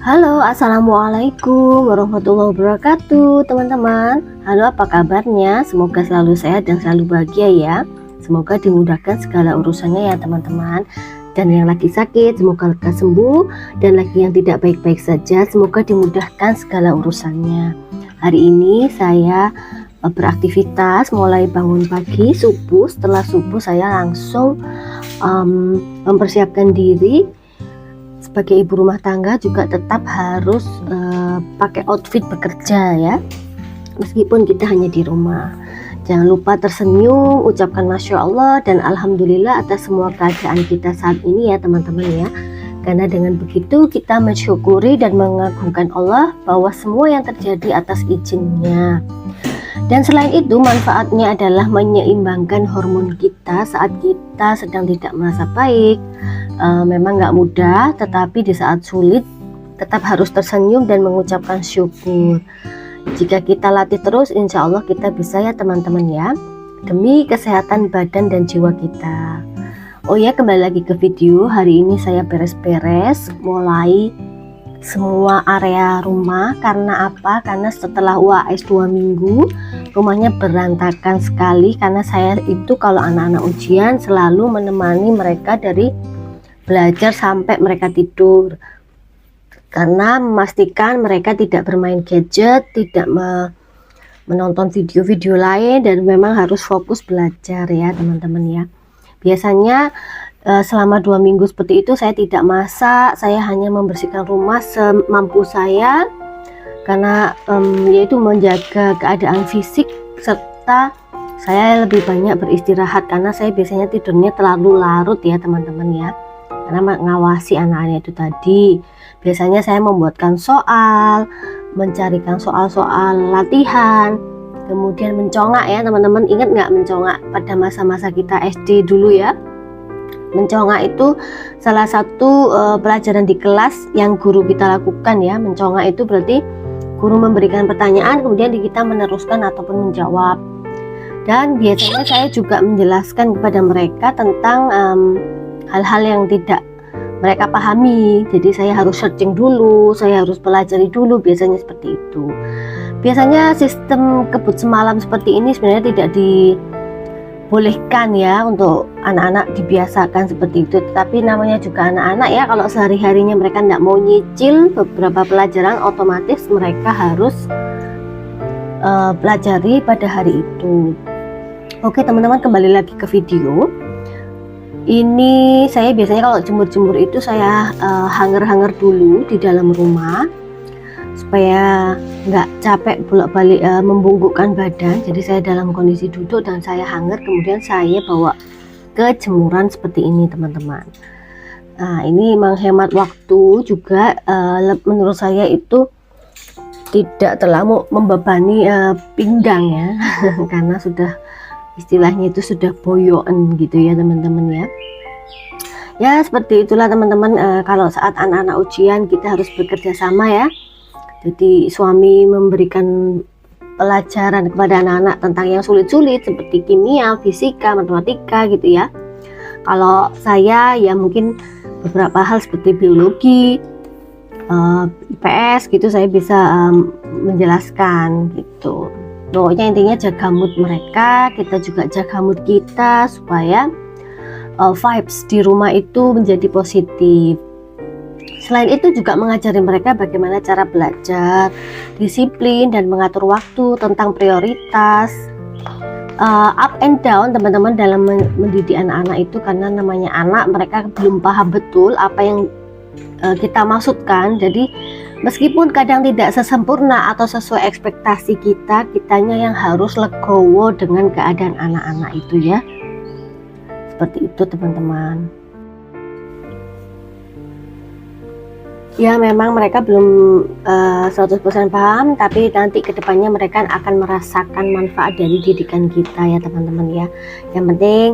Halo, assalamualaikum warahmatullahi wabarakatuh, teman-teman. Halo, apa kabarnya? Semoga selalu sehat dan selalu bahagia ya. Semoga dimudahkan segala urusannya ya, teman-teman. Dan yang lagi sakit, semoga lekas sembuh. Dan lagi yang tidak baik-baik saja, semoga dimudahkan segala urusannya. Hari ini saya beraktivitas mulai bangun pagi, subuh. Setelah subuh saya langsung mempersiapkan diri. Sebagai ibu rumah tangga juga tetap harus pakai outfit bekerja ya, meskipun kita hanya di rumah. Jangan lupa tersenyum, ucapkan Masya Allah dan Alhamdulillah atas semua keadaan kita saat ini ya teman-teman ya. Karena dengan begitu kita mensyukuri dan mengagungkan Allah bahwa semua yang terjadi atas izinnya. Dan selain itu manfaatnya adalah menyeimbangkan hormon kita saat kita sedang tidak merasa baik. Memang nggak mudah, tetapi di saat sulit tetap harus tersenyum dan mengucapkan syukur. Jika kita latih terus, insya Allah kita bisa ya teman-teman ya, demi kesehatan badan dan jiwa kita. Oh ya, kembali lagi ke video. Hari ini saya beres-beres mulai semua area rumah. Karena apa? Karena setelah UAS 2 minggu rumahnya berantakan sekali. Karena saya itu kalau anak-anak ujian selalu menemani mereka dari belajar sampai mereka tidur, karena memastikan mereka tidak bermain gadget, tidak menonton video-video lain, dan memang harus fokus belajar ya teman-teman ya. Biasanya selama 2 minggu seperti itu saya tidak masak, saya hanya membersihkan rumah semampu saya, karena yaitu menjaga keadaan fisik, serta saya lebih banyak beristirahat karena saya biasanya tidurnya terlalu larut ya teman-teman ya, karena mengawasi anak-anak itu tadi. Biasanya saya membuatkan soal, mencarikan soal-soal latihan, kemudian mencongak ya teman-teman. Ingat nggak mencongak pada masa-masa kita SD dulu ya? Mencongak itu salah satu pelajaran di kelas yang guru kita lakukan ya. Mencongak itu berarti guru memberikan pertanyaan, kemudian kita meneruskan ataupun menjawab. Dan biasanya saya juga menjelaskan kepada mereka tentang hal-hal yang tidak mereka pahami. Jadi saya harus searching dulu, saya harus pelajari dulu, biasanya seperti itu. Biasanya sistem kebut semalam seperti ini sebenarnya tidak dibolehkan ya untuk anak-anak dibiasakan seperti itu. Tetapi namanya juga anak-anak ya, kalau sehari-harinya mereka tidak mau nyicil beberapa pelajaran, otomatis mereka harus pelajari pada hari itu. Oke teman-teman, kembali lagi ke video. Ini saya biasanya kalau jemur-jemur itu saya hanger-hanger dulu di dalam rumah supaya nggak capek bolak-balik membungkukkan badan. Jadi saya dalam kondisi duduk dan saya hanger, kemudian saya bawa ke jemuran seperti ini teman-teman. Nah ini menghemat waktu juga, menurut saya itu tidak terlalu membebani pinggang ya karena sudah istilahnya itu sudah boyoan gitu ya teman-teman ya. Ya seperti itulah teman-teman, kalau saat anak-anak ujian kita harus bekerja sama ya. Jadi suami memberikan pelajaran kepada anak-anak tentang yang sulit-sulit seperti kimia, fisika, matematika gitu ya. Kalau saya ya mungkin beberapa hal seperti biologi, IPS gitu saya bisa menjelaskan gitu. Pokoknya intinya jaga mood mereka, kita juga jaga mood kita supaya vibes di rumah itu menjadi positif. Selain itu juga mengajari mereka bagaimana cara belajar, disiplin dan mengatur waktu, tentang prioritas, up and down teman-teman dalam mendidik anak-anak itu, karena namanya anak, mereka belum paham betul apa yang kita maksudkan. Jadi meskipun kadang tidak sesempurna atau sesuai ekspektasi kita, kitanya yang harus legowo dengan keadaan anak-anak itu ya. Seperti itu teman-teman. Ya memang mereka belum 100% paham, tapi nanti kedepannya mereka akan merasakan manfaat dari didikan kita ya teman-teman ya. Yang penting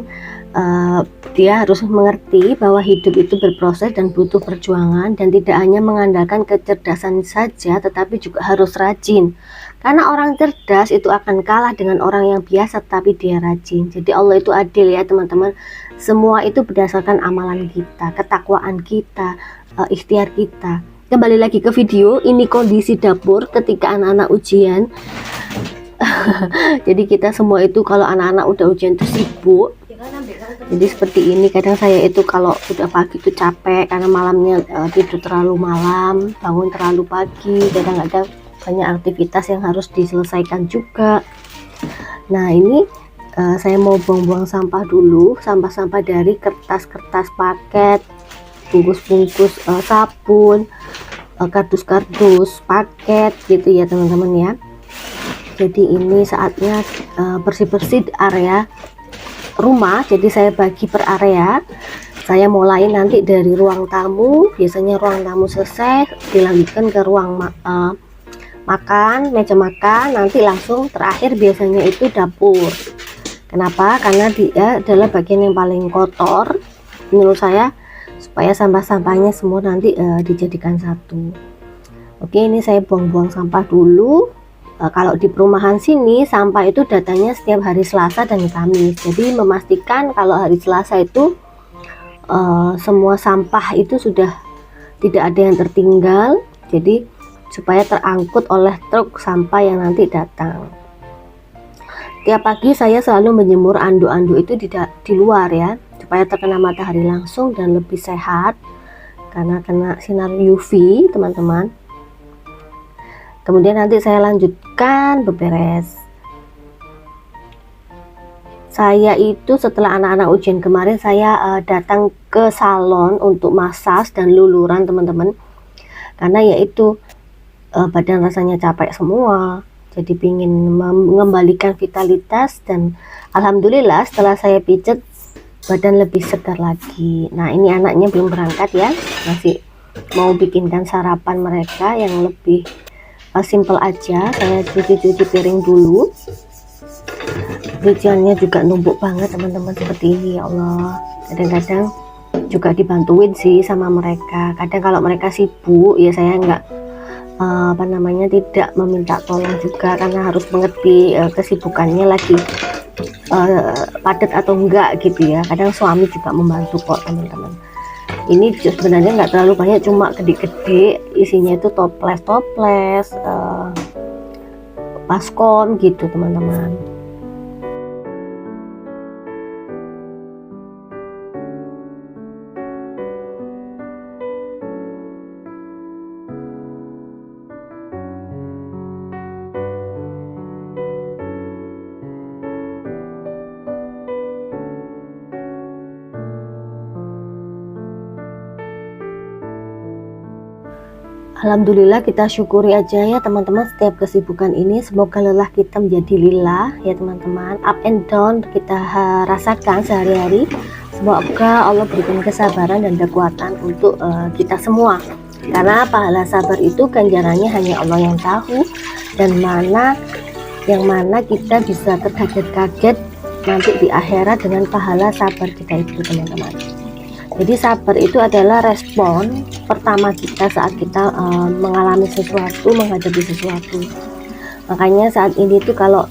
dia harus mengerti bahwa hidup itu berproses dan butuh perjuangan, dan tidak hanya mengandalkan kecerdasan saja, tetapi juga harus rajin. Karena orang cerdas itu akan kalah dengan orang yang biasa tapi dia rajin. Jadi Allah itu adil ya teman-teman. Semua itu berdasarkan amalan kita, ketakwaan kita, ikhtiar kita. Kembali lagi ke video. Ini kondisi dapur ketika anak-anak ujian. Jadi kita semua itu kalau anak-anak udah ujian tuh sibuk. Jadi seperti ini, kadang saya itu kalau udah pagi itu capek karena malamnya tidur terlalu malam, bangun terlalu pagi, kadang-kadang banyak aktivitas yang harus diselesaikan juga. Nah ini saya mau buang-buang sampah dulu, sampah-sampah dari kertas-kertas paket, bungkus-bungkus sabun, kardus-kardus paket gitu ya teman-teman ya. Jadi ini saatnya bersih-bersih area rumah. Jadi saya bagi per area. Saya mulai nanti dari ruang tamu, biasanya ruang tamu selesai dilanjutkan ke ruang makan, meja makan, nanti langsung terakhir biasanya itu dapur. Kenapa? Karena dia adalah bagian yang paling kotor menurut saya, supaya sampah-sampahnya semua nanti dijadikan satu. Oke, ini saya buang-buang sampah dulu. Kalau di perumahan sini sampah itu datanya setiap hari Selasa dan Kamis. Jadi memastikan kalau hari Selasa itu semua sampah itu sudah tidak ada yang tertinggal. Jadi supaya terangkut oleh truk sampah yang nanti datang. Tiap pagi saya selalu menjemur anduk-anduk itu di luar ya, supaya terkena matahari langsung dan lebih sehat karena kena sinar UV teman-teman. Kemudian nanti saya lanjutkan beberes. Saya itu setelah anak-anak ujian kemarin, saya datang ke salon untuk massage dan luluran teman-teman. Karena yaitu badan rasanya capek semua. Jadi pingin mengembalikan vitalitas dan alhamdulillah setelah saya pijet badan lebih segar lagi. Nah ini anaknya belum berangkat ya, masih mau bikinkan sarapan mereka yang lebih simple aja. Saya cuci-cuci piring dulu. Cuciannya juga numpuk banget teman-teman seperti ini, ya Allah. Kadang-kadang juga dibantuin sih sama mereka. Kadang kalau mereka sibuk ya saya nggak tidak meminta tolong juga, karena harus mengerti kesibukannya lagi padat atau enggak gitu ya. Kadang suami juga membantu kok teman-teman. Ini sebenarnya nggak terlalu banyak, cuma gede-gede, isinya itu toples baskom gitu teman-teman. Alhamdulillah, kita syukuri aja ya teman-teman setiap kesibukan ini. Semoga lelah kita menjadi lillah ya teman-teman. Up and down kita rasakan sehari-hari. Semoga Allah berikan kesabaran dan kekuatan untuk kita semua. Karena pahala sabar itu ganjarannya hanya Allah yang tahu, dan yang mana kita bisa terkaget-kaget nanti di akhirat dengan pahala sabar kita itu teman-teman. Jadi sabar itu adalah respon pertama kita saat kita mengalami sesuatu, menghadapi sesuatu. Makanya saat ini tuh kalau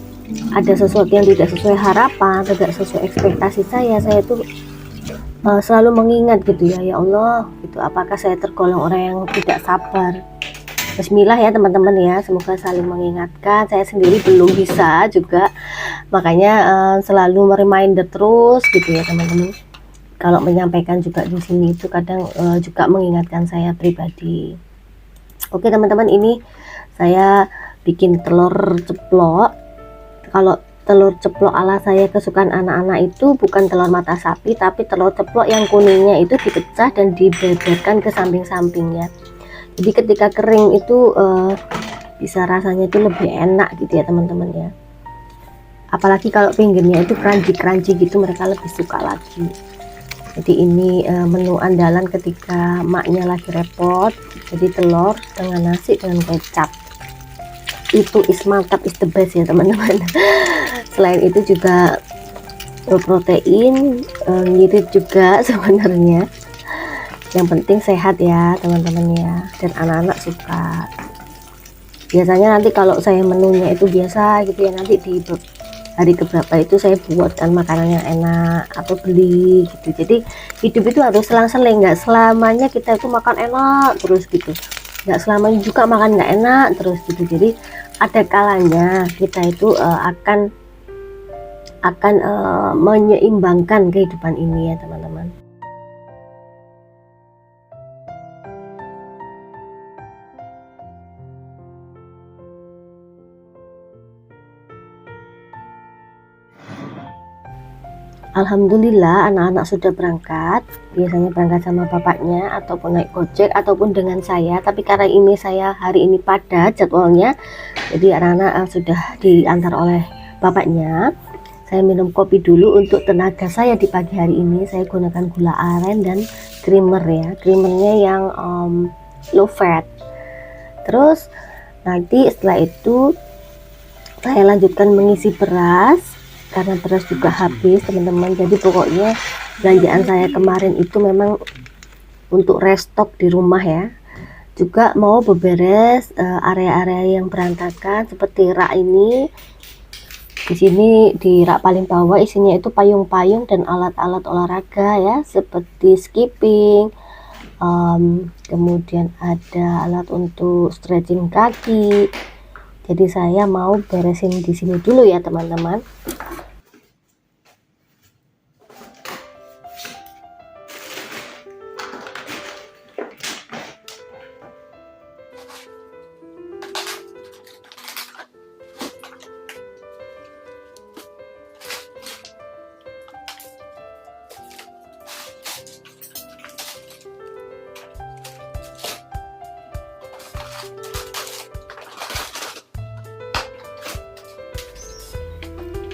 ada sesuatu yang tidak sesuai harapan, tidak sesuai ekspektasi saya tuh selalu mengingat gitu ya, ya Allah, gitu, apakah saya tergolong orang yang tidak sabar? Bismillah ya teman-teman ya, semoga saling mengingatkan. Saya sendiri belum bisa juga, makanya selalu reminder terus gitu ya teman-teman. Kalau menyampaikan juga di sini itu kadang juga mengingatkan saya pribadi. Oke teman-teman, ini saya bikin telur ceplok. Kalau telur ceplok ala saya kesukaan anak-anak itu bukan telur mata sapi, tapi telur ceplok yang kuningnya itu dipecah dan dibeberkan ke samping-sampingnya. Jadi ketika kering itu bisa rasanya itu lebih enak gitu ya teman-teman ya. Apalagi kalau pinggirnya itu crunchy gitu, mereka lebih suka lagi. Jadi ini menu andalan ketika maknya lagi repot. Jadi telur dengan nasi dengan kecap itu mantap, is the best ya teman-teman. Selain itu juga protein, ngirit juga sebenarnya. Yang penting sehat ya teman-teman ya, dan anak-anak suka. Biasanya nanti kalau saya menunya itu biasa gitu ya, nanti di hari keberapa itu saya buatkan makanan yang enak atau beli gitu. Jadi hidup itu harus selang-seling, nggak selamanya kita itu makan enak terus gitu. nggak selamanya juga makan nggak enak terus gitu. Jadi ada kalanya kita itu akan menyeimbangkan kehidupan ini ya teman-teman. Alhamdulillah anak-anak sudah berangkat, biasanya berangkat sama bapaknya ataupun naik gojek ataupun dengan saya, tapi karena ini saya hari ini padat jadwalnya, jadi anak-anak sudah diantar oleh bapaknya. Saya minum kopi dulu untuk tenaga saya di pagi hari ini. Saya gunakan gula aren dan creamer ya, creamernya yang low fat. Terus nanti setelah itu saya lanjutkan mengisi beras, karena beras juga habis teman-teman. Jadi pokoknya belanjaan saya kemarin itu memang untuk restock di rumah ya. Juga mau beberes area-area yang berantakan seperti rak ini. Di sini di rak paling bawah isinya itu payung-payung dan alat-alat olahraga ya, seperti skipping, kemudian ada alat untuk stretching kaki. Jadi saya mau beresin di sini dulu ya teman-teman.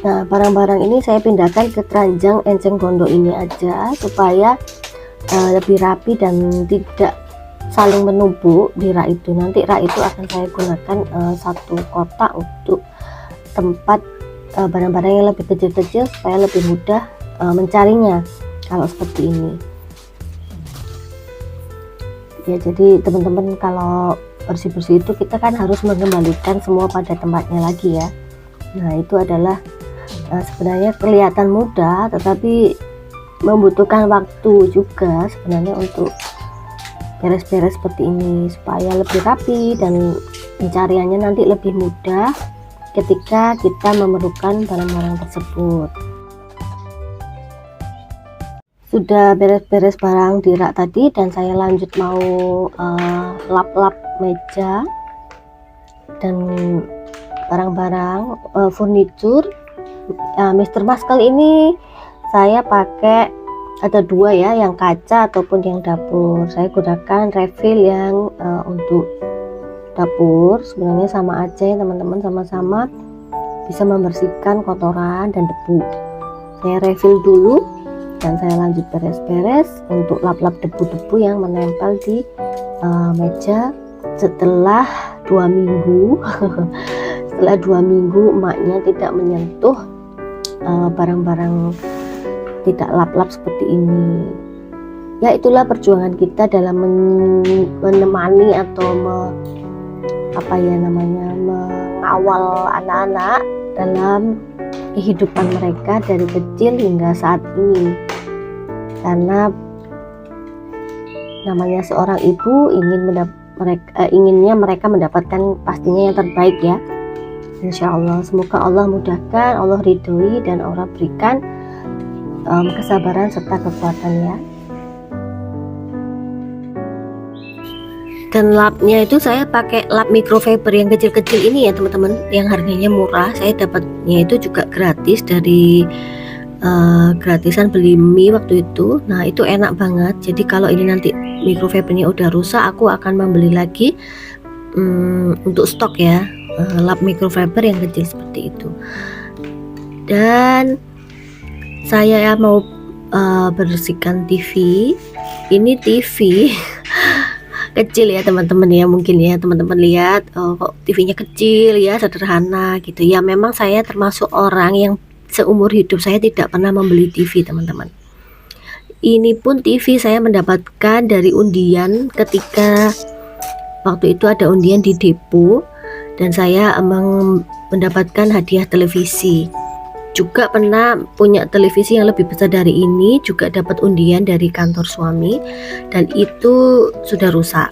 Nah, barang-barang ini saya pindahkan ke keranjang enceng gondok ini aja supaya lebih rapi dan tidak saling menumpuk di rak itu. Nanti rak itu akan saya gunakan satu kotak untuk tempat barang-barang yang lebih kecil-kecil supaya lebih mudah mencarinya kalau seperti ini. Ya, jadi teman-teman kalau bersih-bersih itu kita kan harus mengembalikan semua pada tempatnya lagi ya. Nah, itu adalah sebenarnya kelihatan mudah tetapi membutuhkan waktu juga sebenarnya untuk beres-beres seperti ini supaya lebih rapi dan pencariannya nanti lebih mudah ketika kita memerlukan barang-barang tersebut. Sudah beres-beres barang di rak tadi dan saya lanjut mau lap-lap meja dan barang-barang furniture. Mr. Muscle ini saya pakai ada dua ya, yang kaca ataupun yang dapur. Saya gunakan refill yang untuk dapur, sebenarnya sama aja ya teman-teman, sama-sama bisa membersihkan kotoran dan debu. Saya refill dulu dan saya lanjut beres-beres untuk lap-lap debu-debu yang menempel di meja setelah 2 minggu. Setelah 2 minggu emaknya tidak menyentuh barang-barang tidak lap-lap seperti ini. Ya, itulah perjuangan kita dalam menemani atau mengawal anak-anak dalam kehidupan mereka dari kecil hingga saat ini. Karena namanya seorang ibu inginnya mereka mendapatkan pastinya yang terbaik ya. Insya Allah, semoga Allah mudahkan, Allah ridhoi, dan Allah berikan kesabaran serta kekuatan ya. Dan lapnya itu saya pakai lap microfiber yang kecil-kecil ini ya teman-teman, yang harganya murah. Saya dapatnya itu juga gratis dari gratisan beli mie waktu itu. Nah, itu enak banget. Jadi kalau ini nanti microfibernya udah rusak, aku akan membeli lagi untuk stok ya, lap microfiber yang kecil seperti itu. Dan saya mau bersihkan TV. Ini TV kecil ya teman-teman ya, mungkin ya teman-teman lihat kok TV-nya kecil ya, sederhana gitu ya. Memang saya termasuk orang yang seumur hidup saya tidak pernah membeli TV teman-teman. Ini pun TV saya mendapatkan dari undian ketika waktu itu ada undian di depo dan saya mendapatkan hadiah televisi. Juga pernah punya televisi yang lebih besar dari ini, juga dapat undian dari kantor suami dan itu sudah rusak.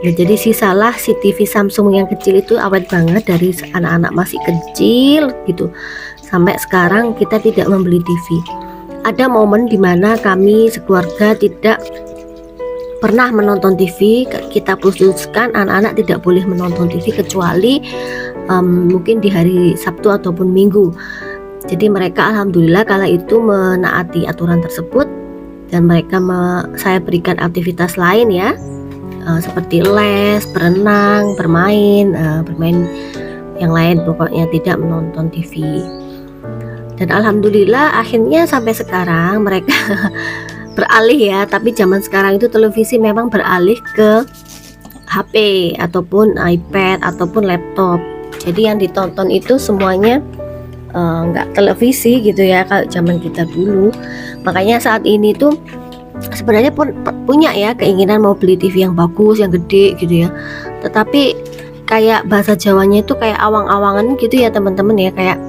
Ya, jadi sisalah si TV Samsung yang kecil itu awet banget dari anak-anak masih kecil gitu sampai sekarang kita tidak membeli TV. Ada momen dimana kami sekeluarga tidak pernah menonton TV. Kita putuskan anak-anak tidak boleh menonton TV kecuali mungkin di hari Sabtu ataupun Minggu. Jadi mereka alhamdulillah kala itu menaati aturan tersebut, dan mereka saya berikan aktivitas lain ya, seperti les, berenang, bermain yang lain, pokoknya tidak menonton TV. Dan alhamdulillah akhirnya sampai sekarang mereka beralih ya, tapi zaman sekarang itu televisi memang beralih ke HP ataupun iPad ataupun laptop. Jadi yang ditonton itu semuanya nggak televisi gitu ya kalau zaman kita dulu. Makanya saat ini tuh sebenarnya pun punya ya keinginan mau beli TV yang bagus, yang gede gitu ya, tetapi kayak bahasa Jawanya itu kayak awang-awangan gitu ya teman-teman ya, kayak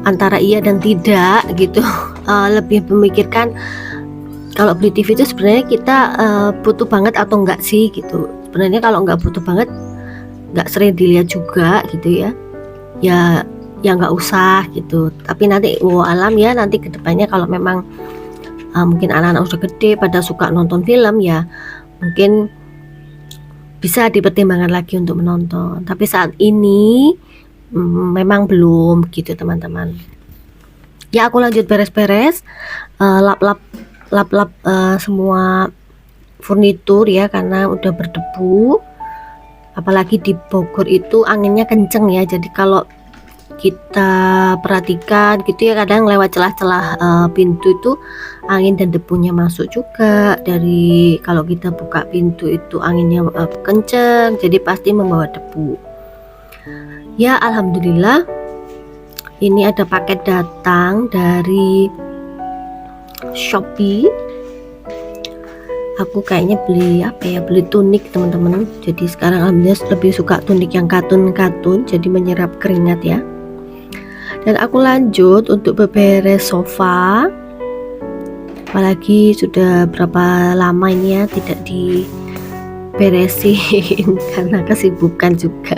antara iya dan tidak gitu. Lebih memikirkan kalau beli TV itu sebenarnya kita butuh banget atau enggak sih gitu. Sebenarnya kalau nggak butuh banget, nggak sering dilihat juga gitu ya nggak usah gitu. Tapi nanti alam ya, nanti kedepannya kalau memang mungkin anak-anak udah gede pada suka nonton film ya, mungkin bisa dipertimbangkan lagi untuk menonton. Tapi saat ini memang belum gitu teman-teman. Ya aku lanjut beres-beres, lap-lap semua furnitur ya, karena udah berdebu. Apalagi di Bogor itu anginnya kenceng ya, jadi kalau kita perhatikan gitu ya, kadang lewat celah-celah pintu itu angin dan debunya masuk juga. Dari kalau kita buka pintu itu anginnya kenceng, jadi pasti membawa debu. Ya alhamdulillah ini ada paket datang dari Shopee. Aku kayaknya beli tunik teman-teman. Jadi sekarang alhamdulillah lebih suka tunik yang katun-katun, jadi menyerap keringat ya. Dan aku lanjut untuk beberes sofa, apalagi sudah berapa lama ini ya tidak diberesin karena kesibukan juga.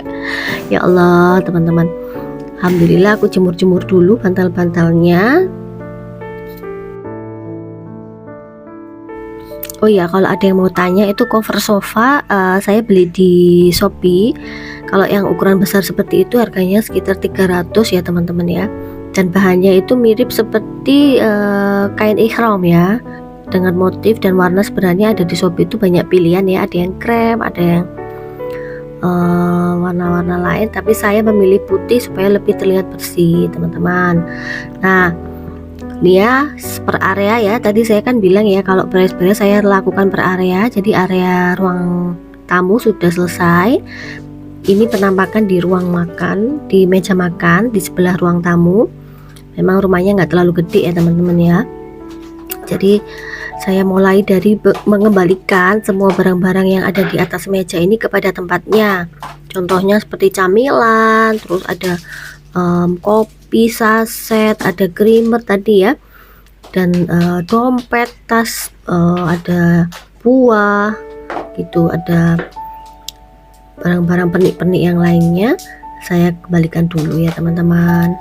Ya Allah teman-teman, alhamdulillah aku jemur-jemur dulu bantal-bantalnya. Oh ya, kalau ada yang mau tanya, itu cover sofa saya beli di Shopee. Kalau yang ukuran besar seperti itu harganya sekitar 300 ya teman-teman ya. Dan bahannya itu mirip seperti kain ihram ya, dengan motif dan warna. Sebenarnya ada di Shopee itu banyak pilihan ya, ada yang krem, ada yang warna-warna lain, tapi saya memilih putih supaya lebih terlihat bersih teman-teman. Nah ini ya per area ya, tadi saya kan bilang ya kalau beres-beres saya lakukan per area. Jadi area ruang tamu sudah selesai. Ini penampakan di ruang makan, di meja makan di sebelah ruang tamu. Memang rumahnya nggak terlalu gede ya teman-teman ya. Jadi saya mulai dari mengembalikan semua barang-barang yang ada di atas meja ini kepada tempatnya. Contohnya seperti camilan, terus ada kopi saset, ada creamer tadi ya, dan dompet, tas, ada buah gitu, ada barang-barang pernik-pernik yang lainnya. Saya kembalikan dulu ya teman-teman.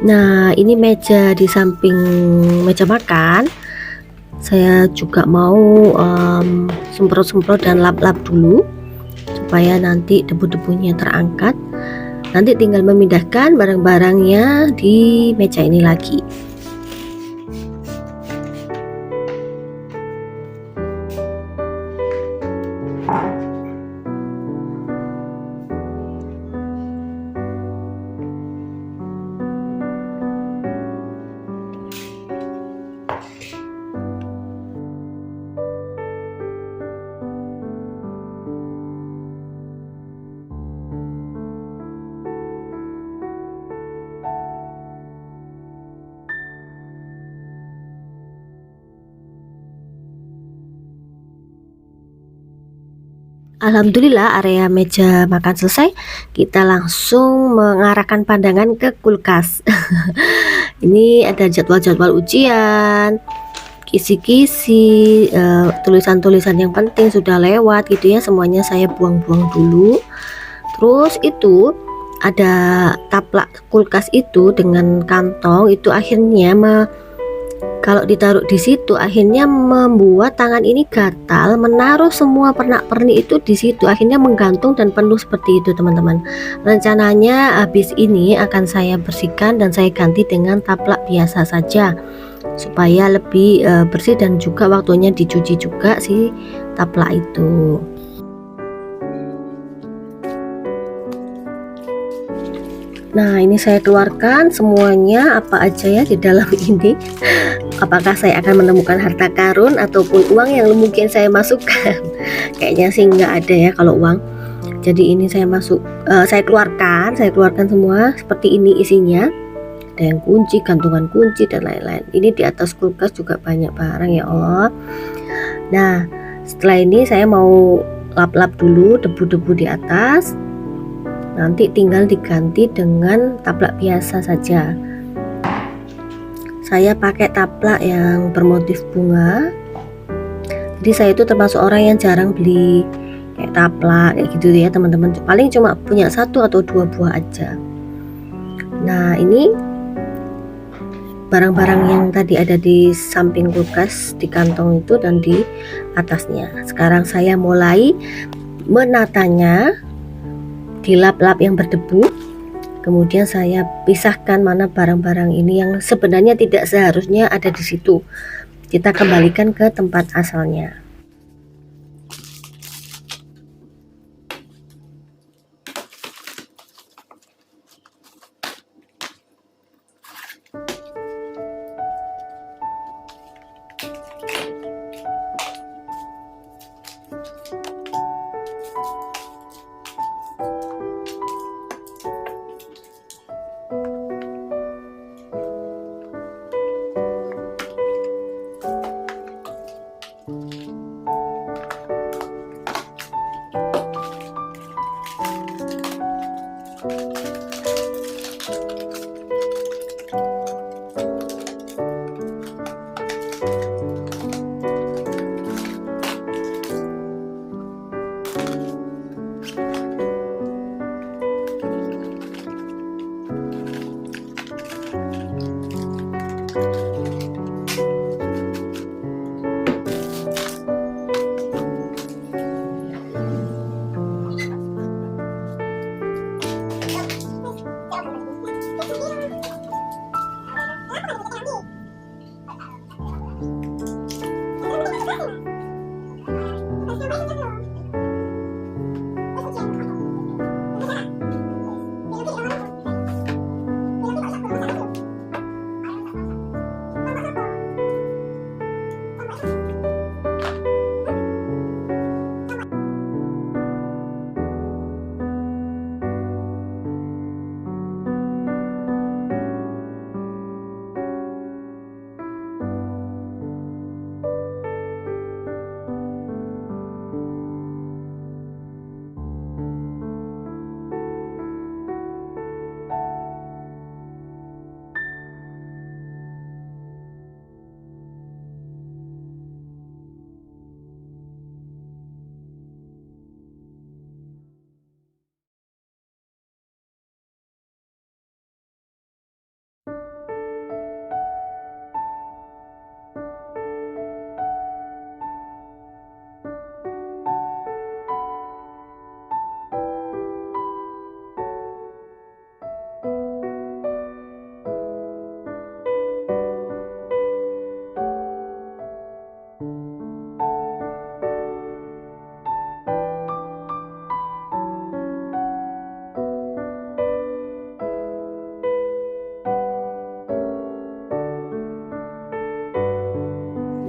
Nah ini meja di samping meja makan, saya juga mau semprot-semprot dan lap-lap dulu supaya nanti debu-debunya terangkat. Nanti tinggal memindahkan barang-barangnya di meja ini lagi. Alhamdulillah area meja makan selesai, kita langsung mengarahkan pandangan ke kulkas. Ini ada jadwal-jadwal ujian, kisi-kisi, tulisan-tulisan yang penting sudah lewat gitu ya, semuanya saya buang-buang dulu. Terus itu ada taplak kulkas itu dengan kantong itu akhirnya kalau ditaruh di situ akhirnya membuat tangan ini gatal, menaruh semua pernak-pernik itu di situ, akhirnya menggantung dan penuh seperti itu teman-teman. Rencananya habis ini akan saya bersihkan dan saya ganti dengan taplak biasa saja supaya lebih bersih dan juga waktunya dicuci juga si taplak itu. Nah, ini saya keluarkan semuanya apa aja ya di dalam ini. Apakah saya akan menemukan harta karun ataupun uang yang mungkin saya masukkan? Kayaknya sih nggak ada ya kalau uang. Jadi ini saya saya keluarkan semua seperti ini isinya. Ada yang kunci, gantungan kunci dan lain-lain. Ini di atas kulkas juga banyak barang ya Allah. Nah, setelah ini saya mau lap-lap dulu debu-debu di atas. Nanti tinggal diganti dengan taplak biasa saja. Saya pakai taplak yang bermotif bunga. Jadi saya itu termasuk orang yang jarang beli kayak taplak kayak gitu ya teman-teman. Paling cuma punya 1 atau 2 buah aja. Nah, ini barang-barang yang tadi ada di samping kulkas, di kantong itu dan di atasnya. Sekarang saya mulai menatanya, dilap-lap yang berdebu. Kemudian saya pisahkan mana barang-barang ini yang sebenarnya tidak seharusnya ada di situ. Kita kembalikan ke tempat asalnya.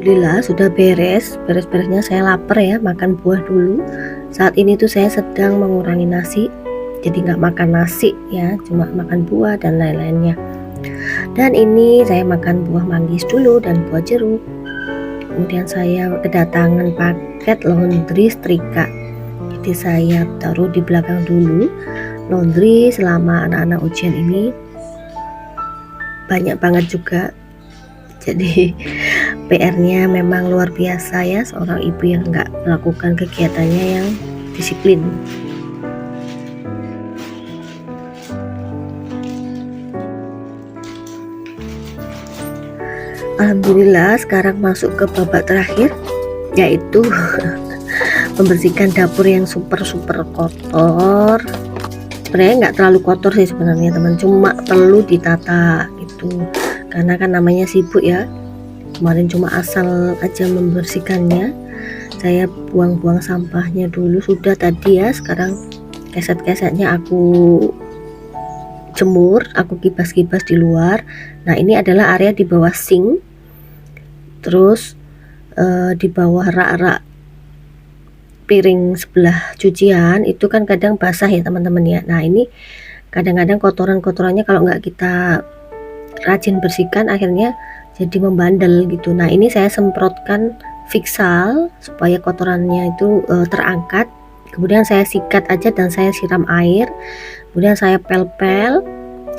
Alhamdulillah sudah beres-beresnya. Saya lapar ya, makan buah dulu. Saat ini tuh saya sedang mengurangi nasi, jadi nggak makan nasi ya, cuma makan buah dan lain-lainnya. Dan ini saya makan buah manggis dulu dan buah jeruk. Kemudian saya kedatangan paket laundry setrika. jadi saya taruh di belakang dulu. Laundry selama anak-anak ujian ini banyak banget juga, jadi PR-nya memang luar biasa ya, seorang ibu yang nggak melakukan kegiatannya yang disiplin. Alhamdulillah sekarang masuk ke babak terakhir, yaitu membersihkan dapur yang super kotor. Sebenarnya nggak terlalu kotor sih sebenarnya teman, cuma perlu ditata gitu, karena kan namanya sibuk ya. Kemarin cuma asal aja membersihkannya, saya buang-buang sampahnya dulu sudah tadi ya. Sekarang keset-kesetnya aku jemur, aku kibas-kibas di luar. Nah ini adalah area di bawah sink, terus di bawah rak-rak piring sebelah cucian itu kan kadang basah ya teman-teman ya. Nah ini kadang-kadang kotoran-kotorannya kalau nggak kita rajin bersihkan akhirnya jadi membandel gitu. Nah ini saya semprotkan Fixal supaya kotorannya itu terangkat, kemudian saya sikat aja dan saya siram air, kemudian saya pel-pel,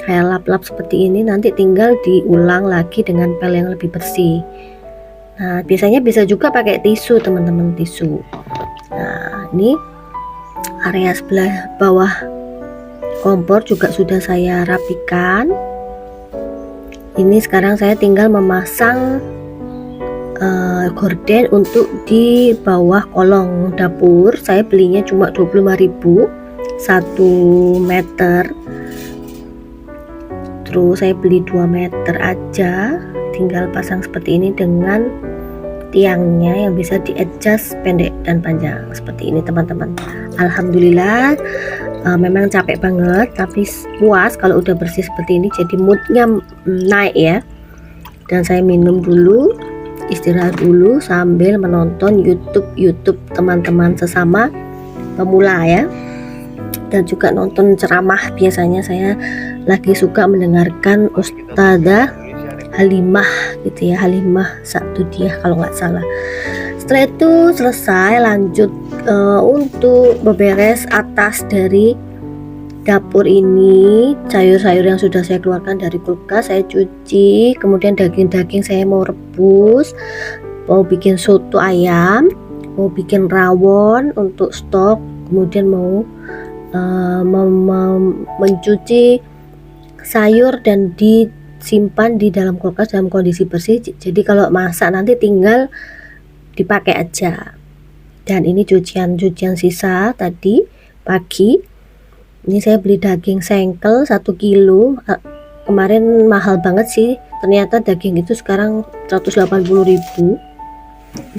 saya lap-lap seperti ini, nanti tinggal diulang lagi dengan pel yang lebih bersih. Nah biasanya bisa juga pakai tisu teman-teman, tisu. Nah ini area sebelah bawah kompor juga sudah saya rapikan. Ini sekarang saya tinggal memasang gorden untuk di bawah kolong dapur. Saya belinya cuma 25.000 1 meter, terus saya beli 2 meter aja, tinggal pasang seperti ini dengan tiangnya yang bisa di adjust pendek dan panjang seperti ini teman-teman. Alhamdulillah memang capek banget tapi puas kalau udah bersih seperti ini, jadi moodnya naik ya. Dan saya minum dulu, istirahat dulu sambil menonton YouTube teman-teman sesama pemula ya, dan juga nonton ceramah. Biasanya saya lagi suka mendengarkan Ustadzah Halimah gitu ya, Halimah Sa'dudiyah kalau nggak salah. Setelah itu selesai, lanjut untuk beberes atas dari dapur ini. Sayur-sayur yang sudah saya keluarkan dari kulkas saya cuci, kemudian daging-daging saya mau rebus, mau bikin soto ayam, mau bikin rawon untuk stok, kemudian mau mencuci sayur dan disimpan di dalam kulkas dalam kondisi bersih, jadi kalau masak nanti tinggal dipakai aja. Dan ini cucian sisa tadi pagi. Ini saya beli daging sengkel 1 kilo, kemarin mahal banget sih, ternyata daging itu sekarang 180.000.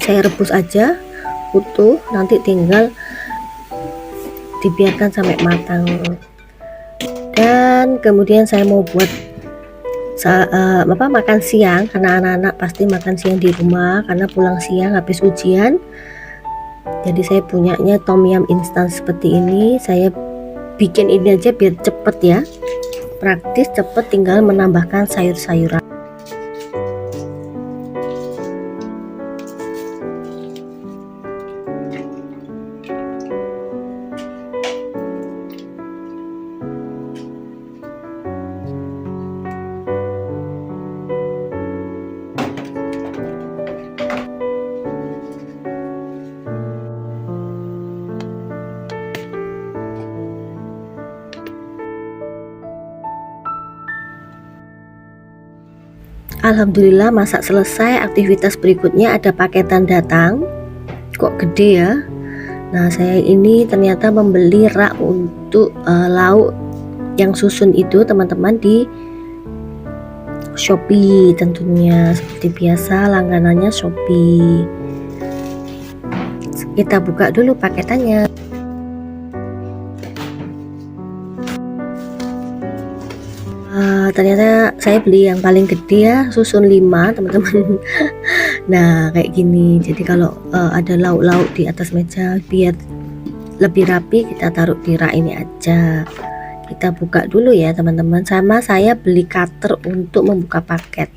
Saya rebus aja utuh, nanti tinggal dibiarkan sampai matang. Dan kemudian saya mau buat makan siang, karena anak-anak pasti makan siang di rumah karena pulang siang habis ujian. Jadi saya punyanya tom yum instan seperti ini. Saya bikin ini aja biar cepet ya, praktis, cepet, tinggal menambahkan sayur-sayuran. Alhamdulillah masak selesai. Aktivitas berikutnya ada paketan datang, kok gede ya. Nah saya ini ternyata membeli rak untuk lauk yang susun itu teman-teman di Shopee, tentunya seperti biasa langganannya Shopee. Kita buka dulu paketannya. Ternyata saya beli yang paling gede ya, susun 5 teman-teman. Nah kayak gini, jadi kalau ada lauk-lauk di atas meja biar lebih rapi, kita taruh di rak ini aja. Kita buka dulu ya teman-teman. Sama saya beli cutter untuk membuka paket.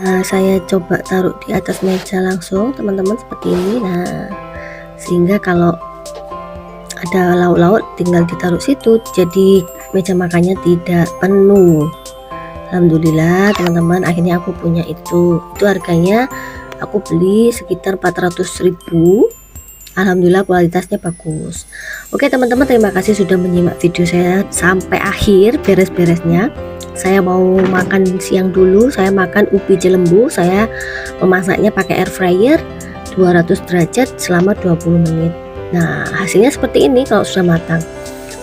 Nah, saya coba taruh di atas meja langsung teman-teman seperti ini. Nah, sehingga kalau ada lauk-lauk tinggal ditaruh situ, jadi meja makannya tidak penuh. Alhamdulillah teman-teman, akhirnya aku punya itu harganya aku beli sekitar 400.000. Alhamdulillah kualitasnya bagus. Oke teman-teman, terima kasih sudah menyimak video saya sampai akhir beres-beresnya. Saya mau makan siang dulu. Saya makan ubi jelembu. Saya memasaknya pakai air fryer 200 derajat selama 20 menit. Nah, hasilnya seperti ini kalau sudah matang.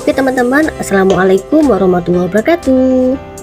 Oke teman-teman, assalamualaikum warahmatullahi wabarakatuh.